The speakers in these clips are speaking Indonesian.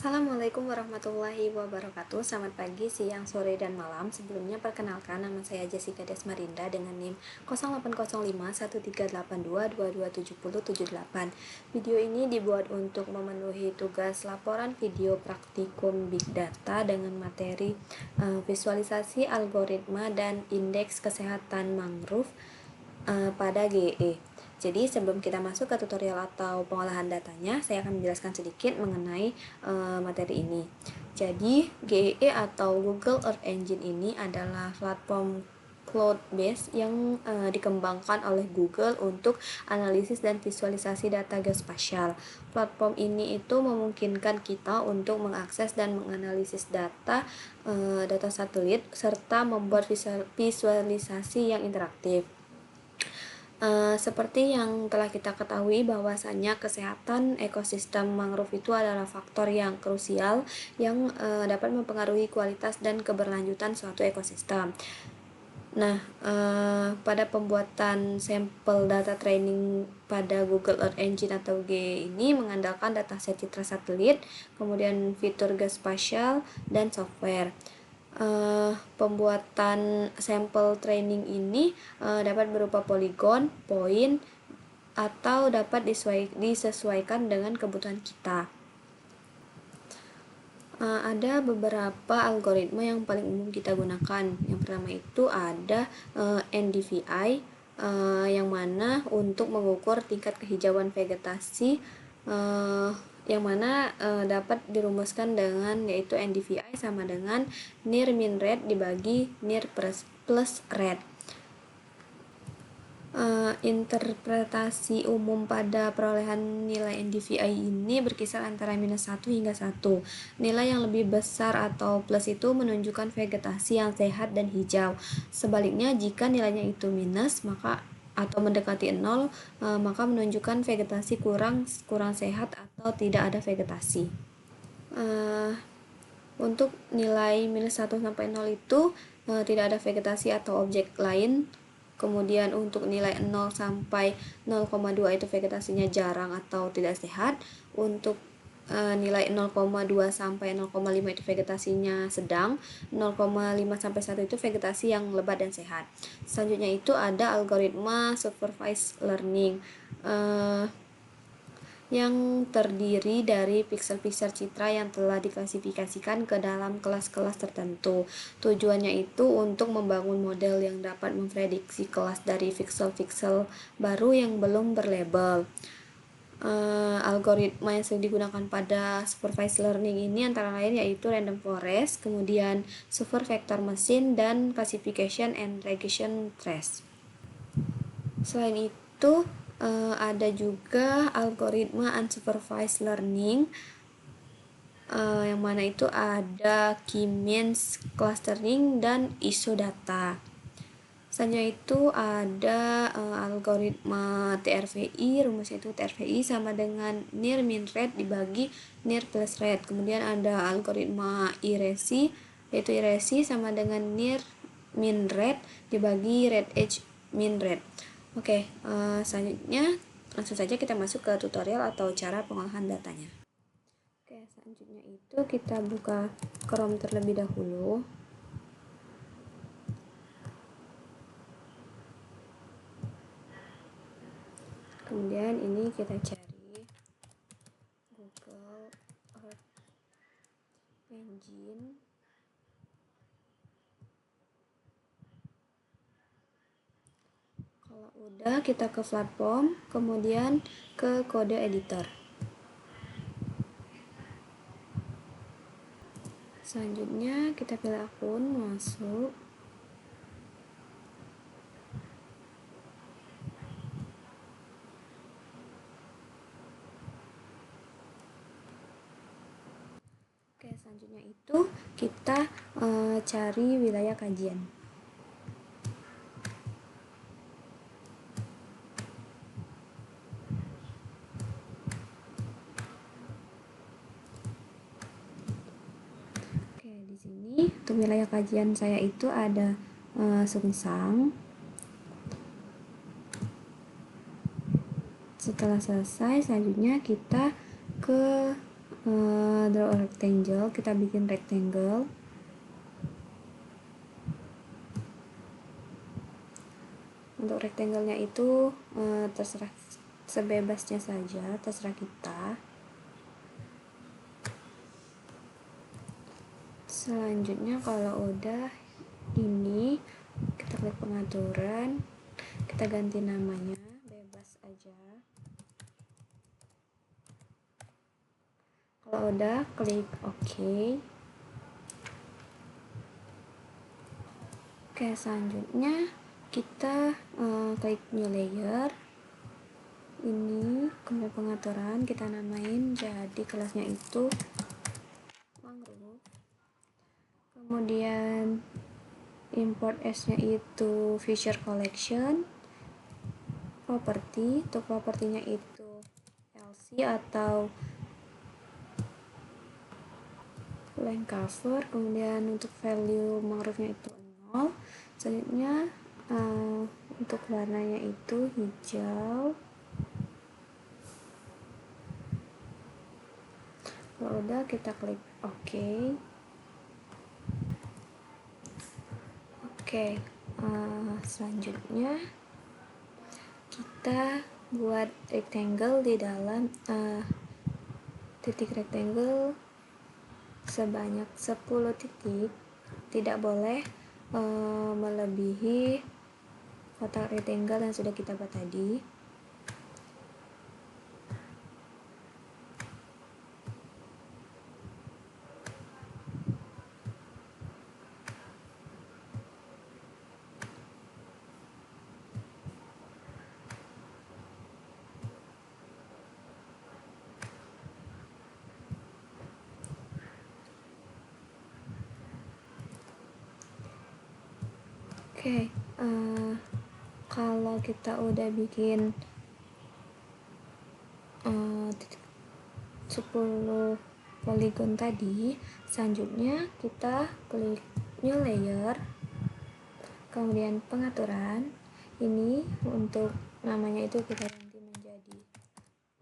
Assalamualaikum warahmatullahi wabarakatuh. Selamat pagi, siang, sore, dan malam. Sebelumnya perkenalkan, nama saya Jessica Desmarinda dengan NIM 08051382227078. Video ini dibuat untuk memenuhi tugas laporan video praktikum Big Data dengan materi visualisasi algoritma dan indeks kesehatan mangrove pada GE. Jadi sebelum kita masuk ke tutorial atau pengolahan datanya, saya akan menjelaskan sedikit mengenai materi ini. Jadi GEE atau Google Earth Engine ini adalah platform cloud-based yang dikembangkan oleh Google untuk analisis dan visualisasi data geospasial. Platform ini itu memungkinkan kita untuk mengakses dan menganalisis data satelit serta membuat visualisasi yang interaktif. Seperti yang telah kita ketahui bahwasanya kesehatan ekosistem mangrove itu adalah faktor yang krusial yang dapat mempengaruhi kualitas dan keberlanjutan suatu ekosistem. Nah, pada pembuatan sampel data training pada Google Earth Engine atau GE ini mengandalkan dataset citra satelit, kemudian fitur geospasial dan software. Pembuatan sampel training ini dapat berupa poligon, poin, atau dapat disesuaikan dengan kebutuhan kita. Ada beberapa algoritma yang paling umum kita gunakan. Yang pertama itu ada NDVI, yang mana untuk mengukur tingkat kehijauan vegetasi, yang mana dapat dirumuskan dengan yaitu NDVI sama dengan near mean rate dibagi near plus rate. Interpretasi umum pada perolehan nilai NDVI ini berkisar antara -1 hingga 1. Nilai yang lebih besar atau plus itu menunjukkan vegetasi yang sehat dan hijau. Sebaliknya, jika nilainya itu minus, maka atau mendekati 0, maka menunjukkan vegetasi kurang sehat atau tidak ada vegetasi. Untuk nilai -1 sampai 0 itu tidak ada vegetasi atau objek lain. Kemudian untuk nilai 0 sampai 0,2 itu vegetasinya jarang atau tidak sehat. Untuk nilai 0,2 sampai 0,5 itu vegetasinya sedang, 0,5 sampai 1 itu vegetasi yang lebat dan sehat. Selanjutnya itu ada algoritma supervised learning yang terdiri dari piksel-piksel citra yang telah diklasifikasikan ke dalam kelas-kelas tertentu. Tujuannya itu untuk membangun model yang dapat memprediksi kelas dari piksel-piksel baru yang belum berlabel. Algoritma yang sering digunakan pada supervised learning ini antara lain yaitu random forest, kemudian super vector machine, dan classification and regression trace. Selain itu ada juga algoritma unsupervised learning, yang mana itu ada K-means clustering dan isodata. Selanjutnya itu ada algoritma TRVI, rumusnya itu TRVI sama dengan near mean rate dibagi near plus rate. Kemudian ada algoritma IRESI, yaitu IRESI sama dengan near mean rate dibagi rate edge mean rate. Oke, selanjutnya langsung saja kita masuk ke tutorial atau cara pengolahan datanya. Oke, selanjutnya itu kita buka Chrome terlebih dahulu. Kemudian ini kita cari Google Earth Engine. Kalau udah, kita ke platform, kemudian ke kode editor. Selanjutnya kita pilih akun, masuk. Oke, selanjutnya itu kita cari wilayah kajian. Di sini untuk wilayah kajian saya itu ada Sungsang. Setelah selesai, selanjutnya kita ke draw a rectangle, kita bikin rectangle. Untuk rectangle-nya itu terserah, sebebasnya saja, terserah kita. Selanjutnya kalau udah ini, kita klik pengaturan, kita ganti namanya, bebas aja. Kalau udah, klik OK. Oke, selanjutnya kita klik new layer. Ini kemudian pengaturan, kita namain jadi kelasnya itu mangrove. Kemudian import S-nya itu feature collection. Property, untuk propertinya itu LC atau blank cover. Kemudian untuk value mangrove-nya itu 0. Selanjutnya untuk warnanya itu hijau. Kalau udah, kita klik OK. Oke, selanjutnya kita buat rectangle di dalam titik rectangle sebanyak 10 titik. Tidak boleh melebihi kotak rectangle yang sudah kita buat tadi. Oke, kalau kita udah bikin 10 polygon tadi, selanjutnya kita klik new layer, kemudian pengaturan. Ini untuk namanya itu kita ganti menjadi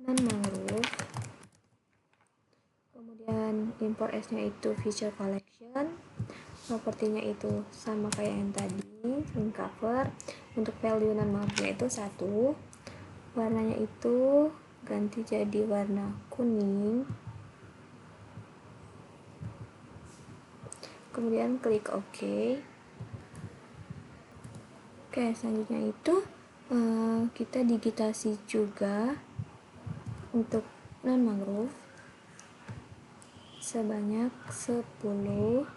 non mangrove. Kemudian import S-nya itu feature collection. Propertinya itu sama kayak yang tadi, link cover. Untuk value non mangrove itu 1. Warnanya itu ganti jadi warna kuning. Kemudian klik OK. Oke, selanjutnya itu kita digitasi juga untuk non mangrove sebanyak 10.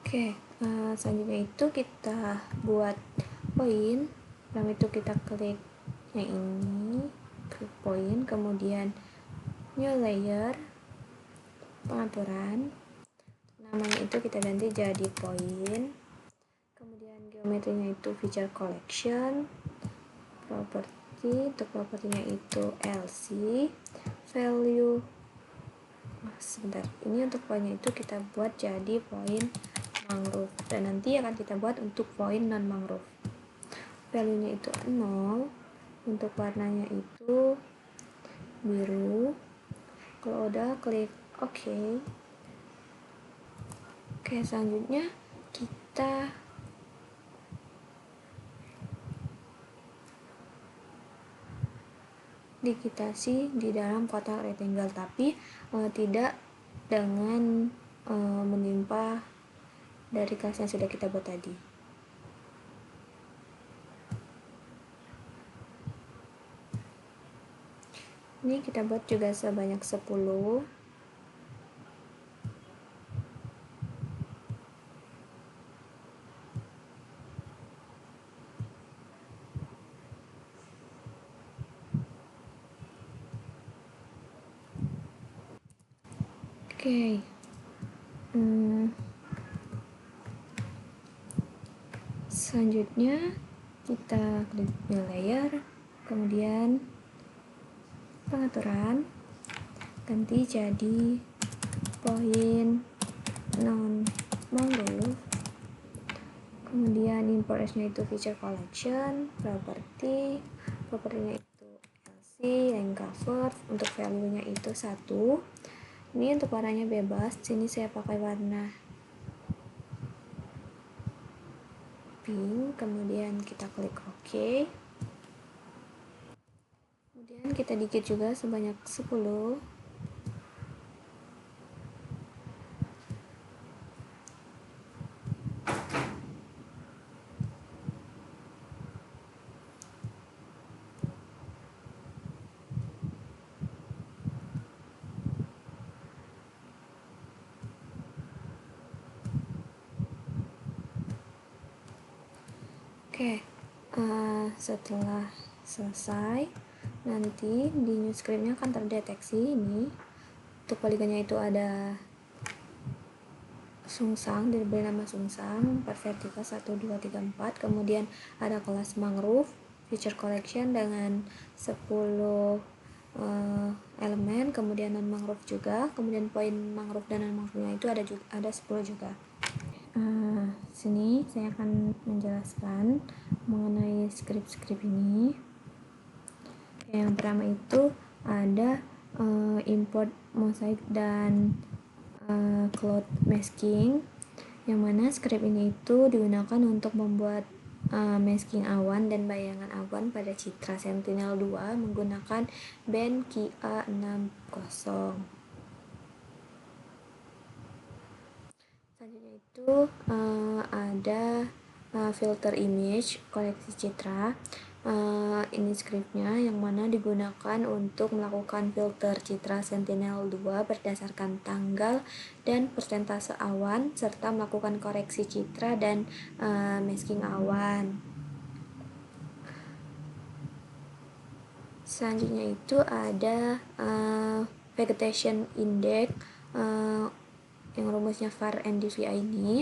Oke, selanjutnya itu kita buat poin. Pertama itu kita klik yang ini, klik poin, kemudian new layer, pengaturan. Namanya itu kita ganti jadi poin. Kemudian geometrinya itu feature collection. Property, untuk propertinya itu LC. Value, sebentar, ini untuk poinnya itu kita buat jadi poin mangrove, dan nanti akan kita buat untuk poin non mangrove. Value nya itu 0. Untuk warnanya itu biru. Kalau udah, klik OK. Oke, selanjutnya kita digitasi di dalam kotak rectangle, tapi tidak dengan menimpa dari kelas yang sudah kita buat tadi. Ini kita buat juga sebanyak 10. Oke. Selanjutnya Kita klik new layer, kemudian pengaturan, ganti jadi point non mangrove, kemudian import-nya itu feature collection, propertinya itu LC, line cover, untuk value-nya itu 1. Ini untuk warnanya bebas, sini saya pakai warna pink, kemudian kita klik OK. Kemudian kita dikit juga sebanyak 10. Oke, setelah selesai, nanti di new script-nya akan terdeteksi ini. Untuk poligonnya itu ada sungsang, diberi nama sungsang, per vertikal 1, 2, 3, 4. Kemudian ada kelas mangrove, feature collection dengan 10 elemen, kemudian non mangrove juga, kemudian poin mangrove dan non mangrove-nya itu ada 10 juga. Sini saya akan menjelaskan mengenai script ini. Yang pertama itu ada import mosaic dan cloud masking, yang mana script ini itu digunakan untuk membuat masking awan dan bayangan awan pada citra Sentinel-2 menggunakan band QA60. Selanjutnya itu ada filter image, koleksi citra. Ini scriptnya yang mana digunakan untuk melakukan filter citra Sentinel-2 berdasarkan tanggal dan persentase awan, serta melakukan koreksi citra dan masking awan. Selanjutnya itu ada vegetation index, yang rumusnya var ndvi ini.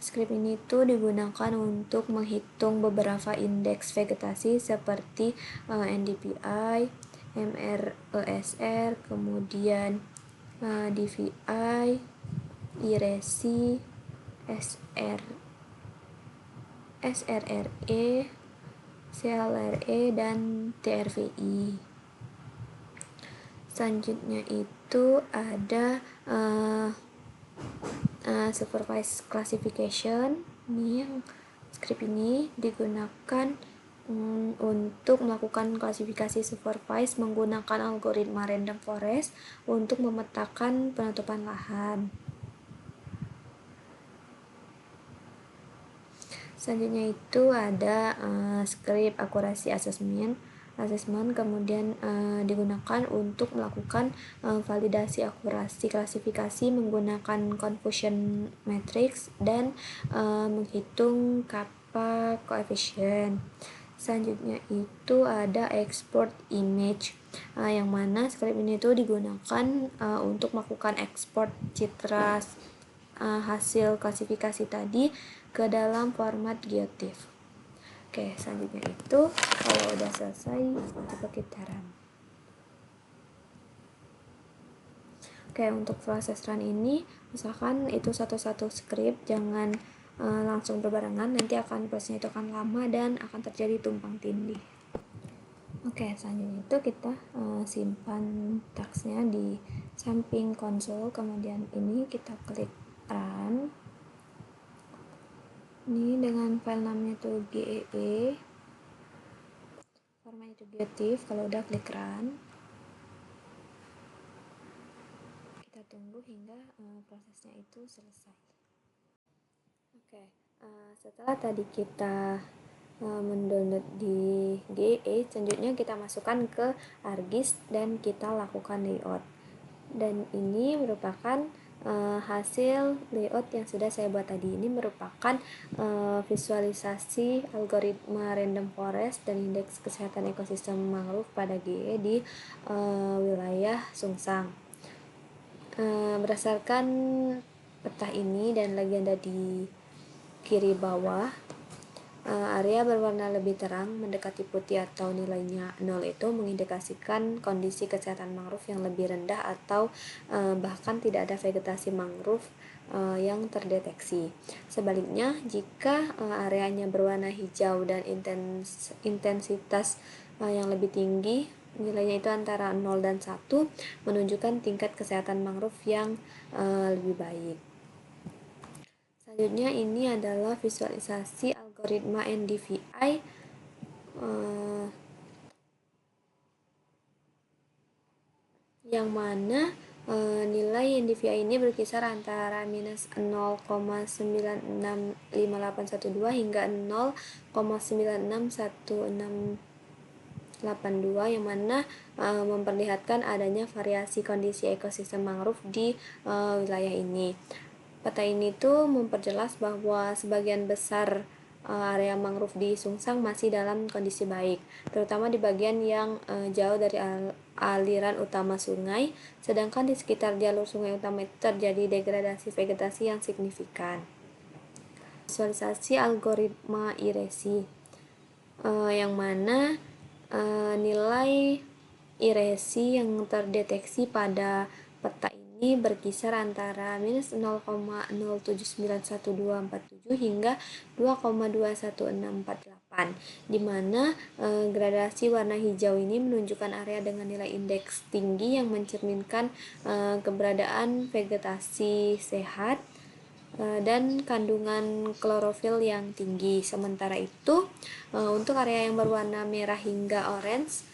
Script ini tuh digunakan untuk menghitung beberapa indeks vegetasi seperti NDVI, MRESR, kemudian DVI, IRESI, SRRE, CLRE, dan TRVI. Selanjutnya itu ada supervised classification. Ini yang script ini digunakan untuk melakukan klasifikasi supervised menggunakan algoritma random forest untuk memetakan penutupan lahan. Selanjutnya itu ada script accuracy assessment, kemudian digunakan untuk melakukan validasi akurasi klasifikasi menggunakan confusion matrix dan menghitung kappa coefficient. Selanjutnya itu ada export image, yang mana script ini tuh digunakan untuk melakukan ekspor citra hasil klasifikasi tadi ke dalam format GeoTIFF. Oke, selanjutnya itu kalau udah selesai coba kita run. Oke, untuk proses run ini misalkan itu satu-satu script, jangan langsung berbarengan, nanti prosesnya itu akan lama dan akan terjadi tumpang tindih. Oke, selanjutnya itu kita simpan tasknya di samping konsol, kemudian ini kita klik run. Ini dengan file namanya itu GEE, format itu GeoTIFF. Kalau udah klik run, kita tunggu hingga prosesnya itu selesai. Oke, setelah tadi kita mendownload di GEE, selanjutnya kita masukkan ke ArcGIS dan kita lakukan layout. Dan ini merupakan hasil layout yang sudah saya buat tadi. Ini merupakan visualisasi algoritma random forest dan indeks kesehatan ekosistem mangrove pada GE di wilayah Sungsang. Berdasarkan peta ini dan legenda di kiri bawah, Area berwarna lebih terang mendekati putih atau nilainya 0 itu mengindikasikan kondisi kesehatan mangrove yang lebih rendah atau bahkan tidak ada vegetasi mangrove yang terdeteksi. Sebaliknya, jika areanya berwarna hijau dan intensitas yang lebih tinggi, nilainya itu antara 0 dan 1, menunjukkan tingkat kesehatan mangrove yang lebih baik. Selanjutnya ini adalah visualisasi algoritma NDVI yang mana nilai NDVI ini berkisar antara minus 0,965812 hingga 0,961682, yang mana memperlihatkan adanya variasi kondisi ekosistem mangrove di wilayah ini. Peta ini tuh memperjelas bahwa sebagian besar area mangrove di Sungsang masih dalam kondisi baik, terutama di bagian yang jauh dari aliran utama sungai, sedangkan di sekitar jalur sungai utama itu terjadi degradasi vegetasi yang signifikan. Visualisasi algoritma IRESI, yang mana nilai IRESI yang terdeteksi pada peta ini berkisar antara minus 0,079124 hingga 2,21648, di mana gradasi warna hijau ini menunjukkan area dengan nilai indeks tinggi yang mencerminkan keberadaan vegetasi sehat dan kandungan klorofil yang tinggi. Sementara itu, untuk area yang berwarna merah hingga orange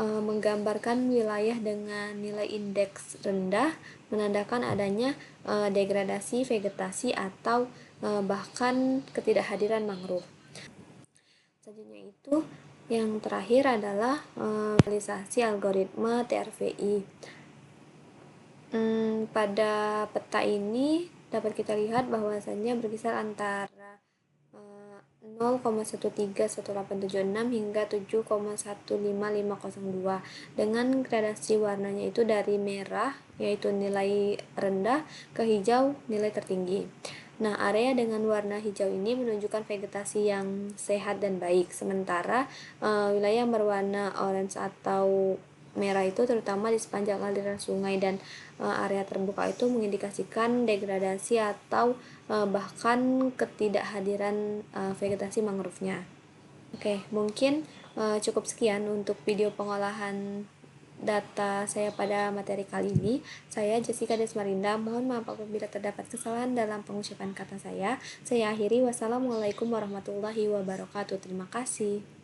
menggambarkan wilayah dengan nilai indeks rendah, menandakan adanya degradasi vegetasi atau bahkan ketidakhadiran mangrove. Selanjutnya itu yang terakhir adalah visualisasi algoritma TRVI. Pada peta ini dapat kita lihat bahwasannya berkisar antara 0,131876 hingga 7,15502 dengan gradasi warnanya itu dari merah yaitu nilai rendah ke hijau nilai tertinggi. Nah, area dengan warna hijau ini menunjukkan vegetasi yang sehat dan baik, sementara wilayah yang berwarna orange atau merah itu terutama di sepanjang aliran sungai dan area terbuka itu mengindikasikan degradasi atau bahkan ketidakhadiran vegetasi mangrove-nya. Oke, mungkin cukup sekian untuk video pengolahan data saya pada materi kali ini. Saya Jessica Desmarinda, mohon maaf apabila terdapat kesalahan dalam pengucapan kata saya. Saya akhiri, wassalamualaikum warahmatullahi wabarakatuh. Terima kasih.